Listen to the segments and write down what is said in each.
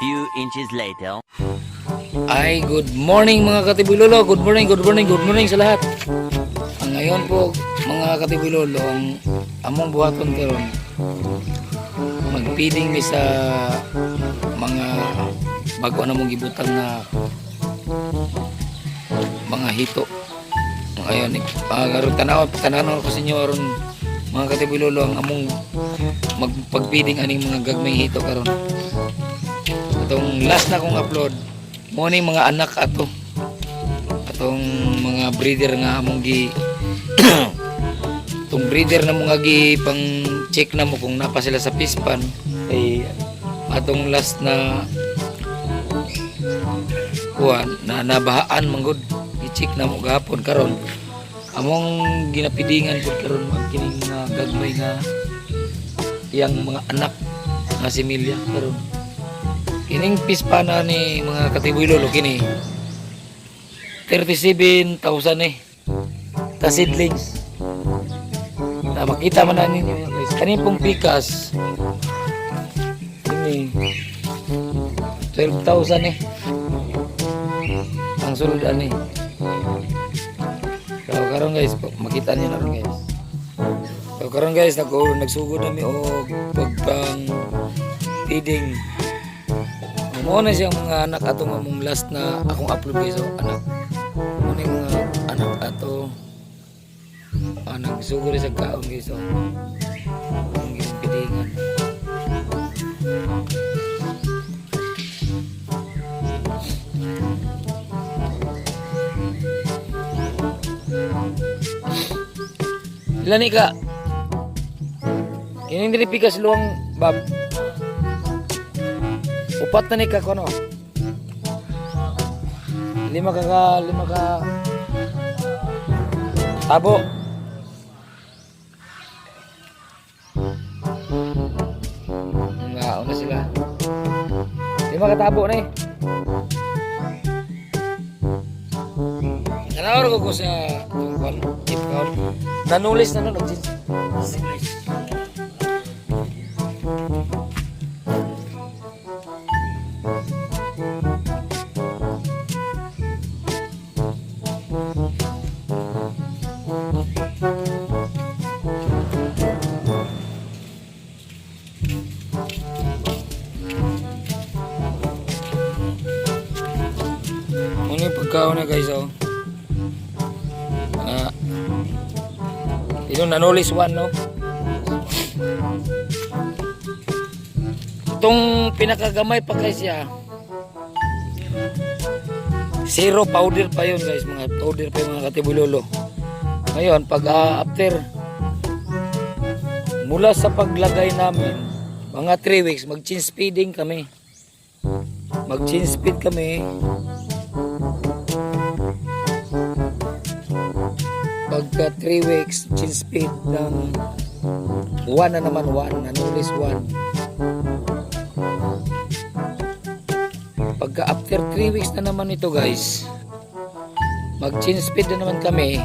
few inches later. Ay, good morning mga katibulolo. Good morning, good morning, good morning sa lahat. Ang ngayon po mga katibulolo, ang among buhaton karon magpiding mi sa mga bago na mong gibutang na mga hito. Ngayon, karon tanaw ko sa inyo aron mga katibulolo ang among magpagpiding aning mga gagmay hito karon. Itong last na kong upload mo ni mga anak atong mga breeder nga among gi itong breeder na mga gi pang check na mo kung napa sila sa pispan ay atong last na kuan na nabahaan manggod i-check na mo gahapon karon among ginapidingan pud karon kining mga gagmay nga iyang mga anak nga similya karon. Kining pispana ni mga katibulolo kini 37,000 ta seedlings. Na makita man na ninyo yan guys. Kani pong pikas ini 12,000 ang sulod ani. So karon guys, makita niyo na ron guys. So karon guys, nagsugod nami og pagpang feeding. Mo na siya mga anak atong among last na akong upload guys. So anak mo na mga anak ato nagsugod sa kaon guys. So ang ginpidingan ilan ni ka kining diri pikas luang bab upat na ni ka kono. Lima ka tabo. Nga una sila. Lima ka tabo na eh. Nanawar ko sa tungkol tip count. Nanulis na nun. Muna yung pagkaon na guys oh. Ito nanulis one no. Itong pinakagamay pa guys ya. Zero powder pa yun guys, mga powder pa yung mga katibulolo. Ngayon pag after mula sa paglagay namin mga 3 weeks mag-change feeding kami. Mag-change feed kami. Pagka 3 weeks change feed ng 1 na naman 1 nanulis 1. Pagka after 3 weeks na naman ito guys mag change feed na naman kami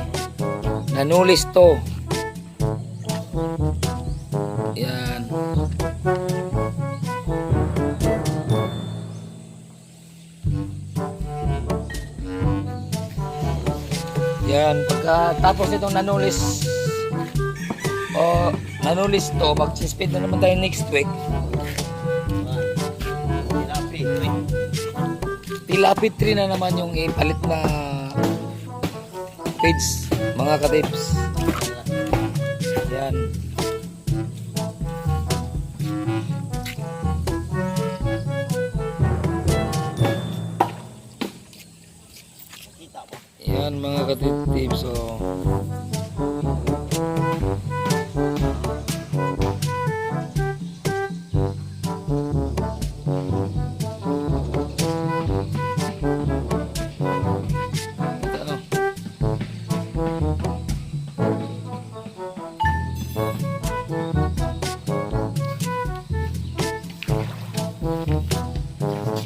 nanulis to. Yan. Yan, pagkatapos itong nanulis to, mag-change feed na naman tayo next week. Tilapit 3 na naman yung ipalit na feeds, mga katips. Yan. Yan mga katitips. So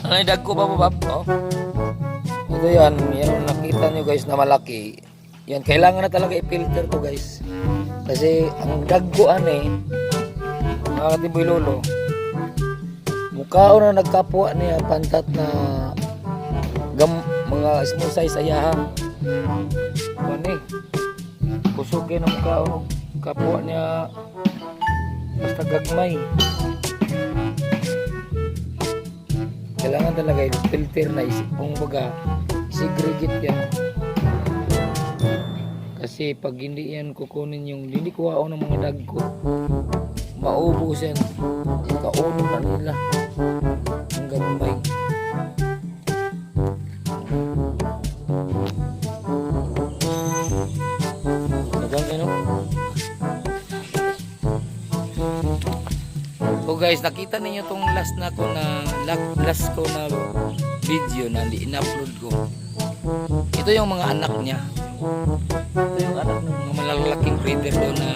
ano yung dag ko ba bab? Oh. Ito yan ang nakita nyo guys na malaki. Yan, kailangan na talaga i-filter to guys. Kasi ang dagguan mga katibulolo, Kaon na nagkapwa niya pantat na mga small size ayaha. Kani. Kusukin ang kaon kapwa niya basta gagmay. Kailangan talaga filter na isip kung baga segregate yan. Kasi pag hindi yan kukunin yung hindi kuha ng mga dagko, maubos yan. Kauno na nila ang gagmay. Nagang ano? So guys, nakita ninyo tong last ko na video na in-upload ko. Ito yung mga anak niya. Ito yung anak ng mga malalaking breeder doon na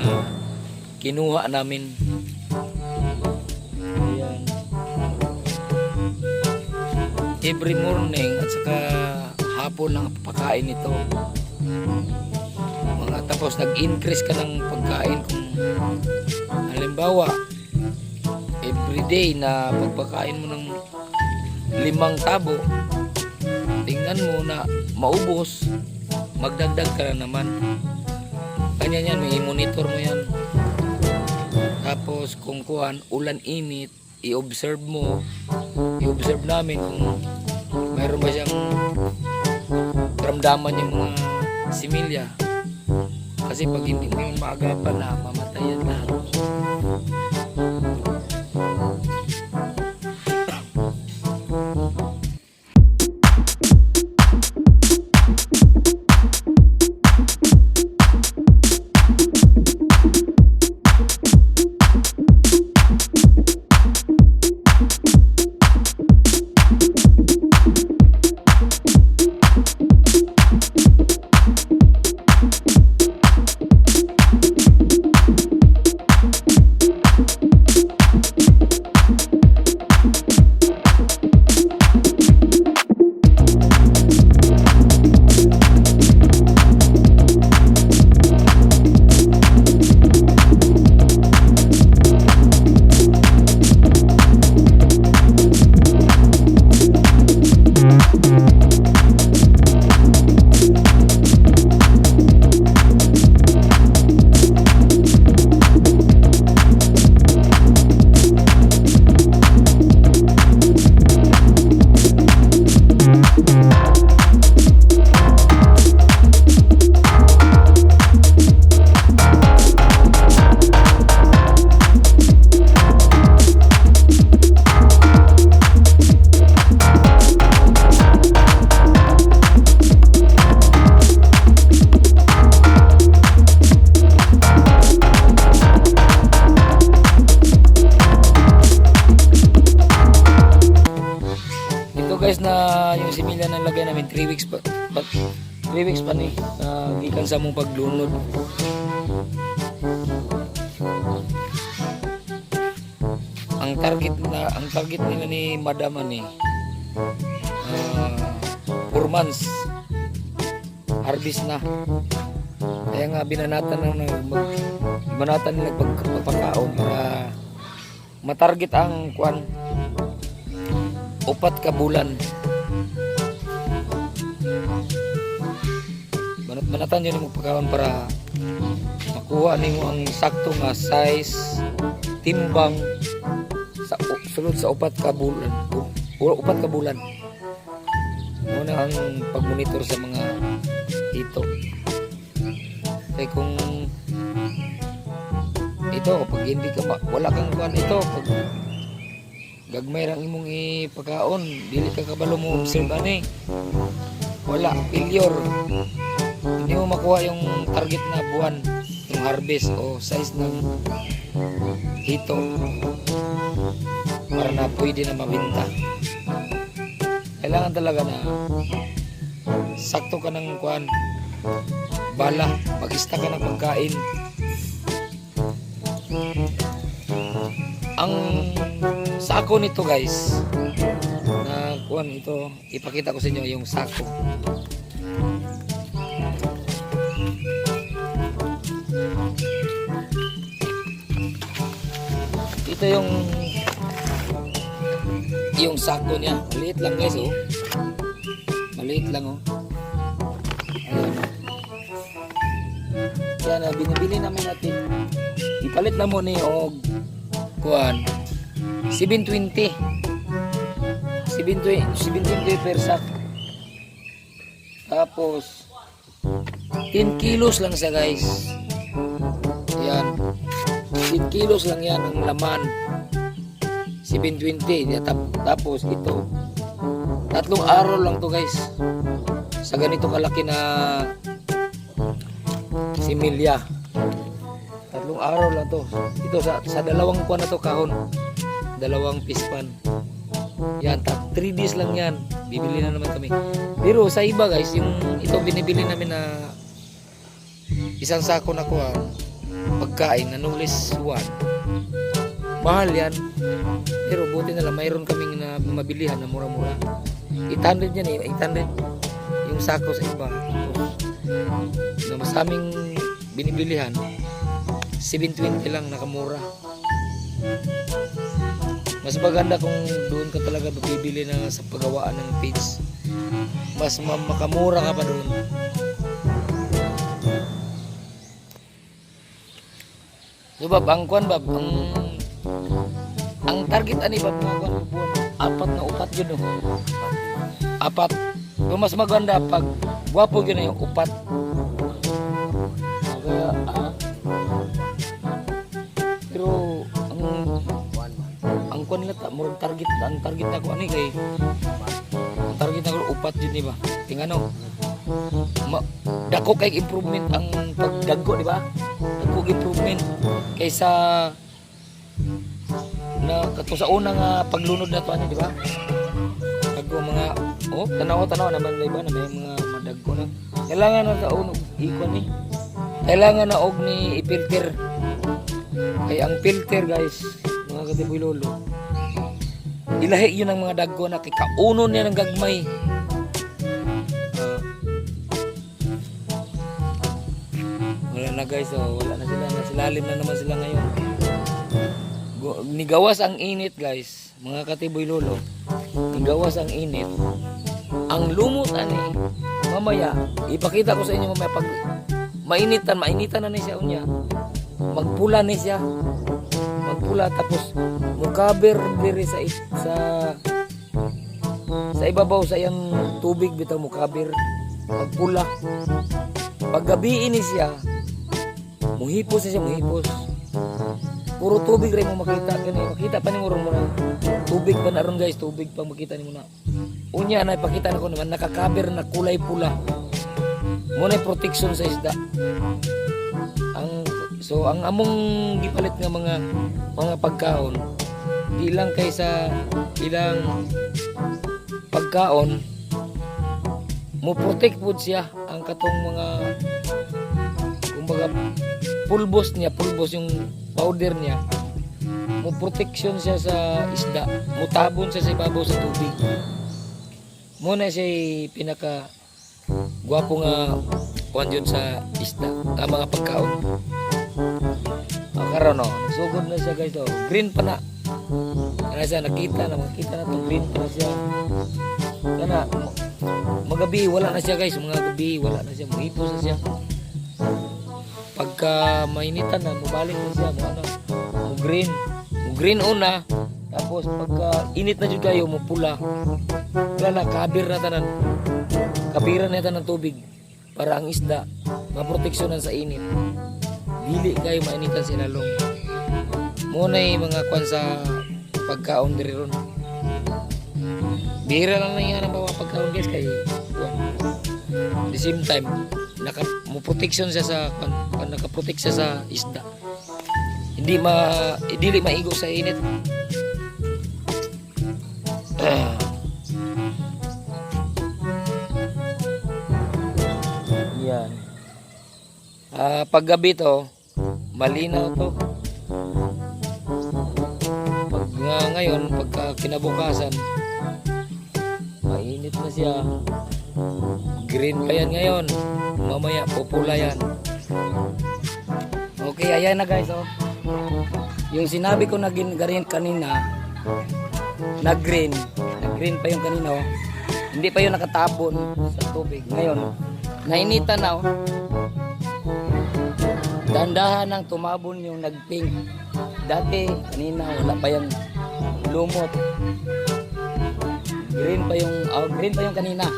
kinuha namin. Ayan. Every morning at saka hapon lang pagkain ito. Tapos nag-increase ka ng pagkain kung halimbawa everyday na pagpakain mo ng 5 tabo, tingnan mo na maubos, magdagdag ka na naman. Kanya yan, may monitor mo yan. Tapos kung kuhan, ulan init, i-observe namin kung mayroon ba siyang ramdaman yung mga similya. Kasi pag hindi mo yung maagapan na, mamatay yan lahat. Guys, na yung similya na lagay namin 3 weeks pa 3 weeks pa ni gikan sa mong paglunod. Ang target nila ni Madam ani 4 months harvest na. Kaya nga binanatan nila pagpakaon para matarget ang kuan 4 ka bulan. Banatan yun yung magpakaon para makuha nimo ang sakto nga size, timbang sa sulod sa 4 ka bulan. 4 ka bulan. Muna ang pagmonitor sa mga ito. Kaya kung ito, pag hindi ka wala kang kuan ito, pag gagmay lang imong ipakaon, dili ka kabalo mo observe ani. Wala, failure. Hindi mo makuha yung target na buwan, yung harvest o size ng hito para na pwede na mabinta. Kailangan talaga na sakto ka ng kuan, bala, mag-ista ka ng pagkain. Ang sako nito guys, na kuan ito, ipakita ko sa inyo yung sako. Ito yung yung sako niya. Maliit lang guys, oh. Maliit lang, oh. Ayan. Yan, binibili namin natin. Ipalit na mo ni og kuan 720. 720 per sack. Tapos 10 kilos lang siya guys. Yan. 10 kilos lang yan ang laman. 720. Tapos ito. 3 araw lang to guys. Sa ganito kalaki na similya. 3 araw lang to. Ito sa dalawang kuwan na to kahon. Dalawang pispan. Yan, 3 days lang yan. Bibili na naman kami. Pero sa iba guys, yung ito binibili namin na isang sako na kuwan, pagkain na no less 1. Mahal yan. Pero buti na lang mayroon kaming na mabilihan na mura-mura. 800 yan eh. 800 yung sako sa iba. Tapos na mas aming binibilihan 720 lang, nakamura. Mas maganda kung doon ka talaga bibili na sa paggawaan ng feeds. Mas makamura ka pa doon. So Bab, ang kuan Bab, ang target ani Bab nga kuan, 4 na upat yun no. 4. So mas maganda pag gwapo yun yung 4. Kaya pero ang kuan nila murag target, ang target na ko ani kay ang target na ko 4 yun di ba? Tingano. Dako kay improvement ang pagdagko di ba? Dako improvement kaysa na kato sa unang paglunod na to ani di ba? Dagko mga tanaw naman di ba na may mga madagko na. Kailangan na sa unog ikon ni. Kailangan na og ni i-filter. Kay ang filter guys, mga katiboy lolo. Ilahi yun ang mga dagko na kay kaunon niya ng gagmay. Wala na guys, wala na sila, nasilalim na naman sila ngayon. Nigawas ang init guys, mga katiboy lolo. Nigawas ang init. Ang lumot ani, mamaya ipakita ko sa inyo mamaya pag mainitan na ni siya unya. Magpula ni siya. Magpula tapos mukaber diri sa ibabaw sa iyang tubig bitaw mukaber. Magpula. Paggabi ini siya, muhipos siya, muhipos. Puro tubig rin mo makita kani. Makita pa ni mo ron tubig pa na ron guys, tubig pa makita ni mo na. Unya na ipakita na ko naman nakakaber na kulay pula. Muna protection sa isda. Ang among gipalit nga mga pagkaon di lang kaysa ilang pagkaon mo protect food siya ang katong mga kumbaga pulbos yung powder niya mo protection siya sa isda, mo tabon siya sa ibabaw sa tubig. Muna siya pinaka gwapo nga kuan yun sa isda, mga pagkaon. Karon nagsugod na siya guys green pa na. Kana siya nakita na to green pa na siya. Kana magabi wala na siya guys, mga gabi wala na siya, muhipos na siya. Pagka mainitan na mubalik na siya, mo green una. Tapos pagka init na jud kayo mo pula. Wala na kabir na tanan. Kabiran na tanan tubig para ang isda maproteksyonan sa init. Dili kayo mainitan sila long. Muna mga kwan sa pagkaon diri ron. Bihira lang na yan ang mga pagkaon guys kay at the same time naka-protection siya sa naka-protect siya sa isda. Hindi maigo sa init. Yan. Paggabi to malinaw to. Pag ngayon pagka kinabukasan mainit na siya. Green pa yan ngayon. Mamaya pupula yan. Okay, ayan na guys Yung sinabi ko na ganyan kanina nag-green. Nag-green pa yung kanina oh. Hindi pa yung nakatapon sa tubig. Ngayon, nainitan na oh. Dandahan nang tumabon yung nag-pink. Dati, kanina wala pa yung lumot. Green pa yung kanina.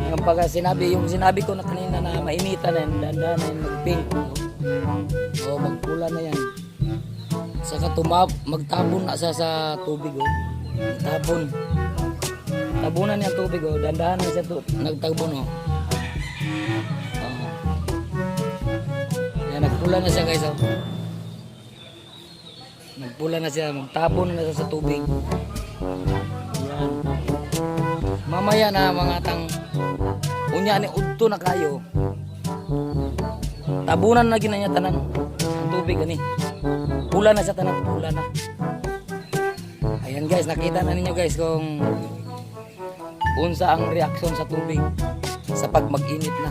Yung pag sinabi ko na kanina na mainitan na yun, dandahan na yung nag-pink. O magpula na yan. Saka magtabon na sa tubig oh. Tabon. Tabunan niya tubig oh. Dandahan na siya nagtabon oh. Yan, nagpula na siya guys oh. Nagpula na siya, magtabon na siya sa tubig. Yan. Mamaya na mga tang unya ni udto na kayo. Tabunan na gina niya tanan ang tubig ani. Pula na sa tanan, pula na. Ayan guys, nakita na ninyo guys kung unsa ang reaksyon sa tubig sa pag mag-init na.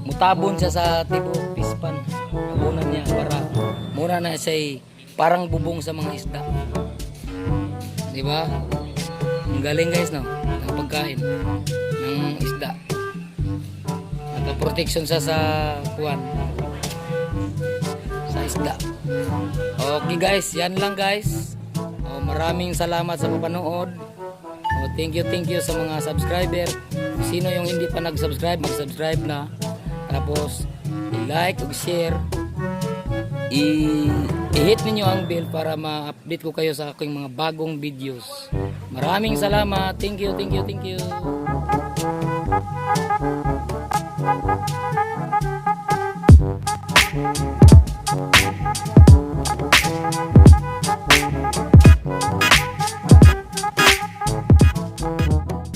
Mutabon siya sa tibo pispan. Tabunan niya para mura na siya parang bubong sa mga isda. Di ba? Ang galing guys no, ng pagkain ng isda. Naka-protection siya sa kuwan. Sa isda. Okay guys, yan lang guys. Maraming salamat sa papanood. Thank you sa mga subscriber. Sino yung hindi pa nag-subscribe, mag-subscribe na. Tapos i-like o share. I-hit ninyo ang bell para ma-update ko kayo sa aking mga bagong videos. Maraming salamat. Thank you.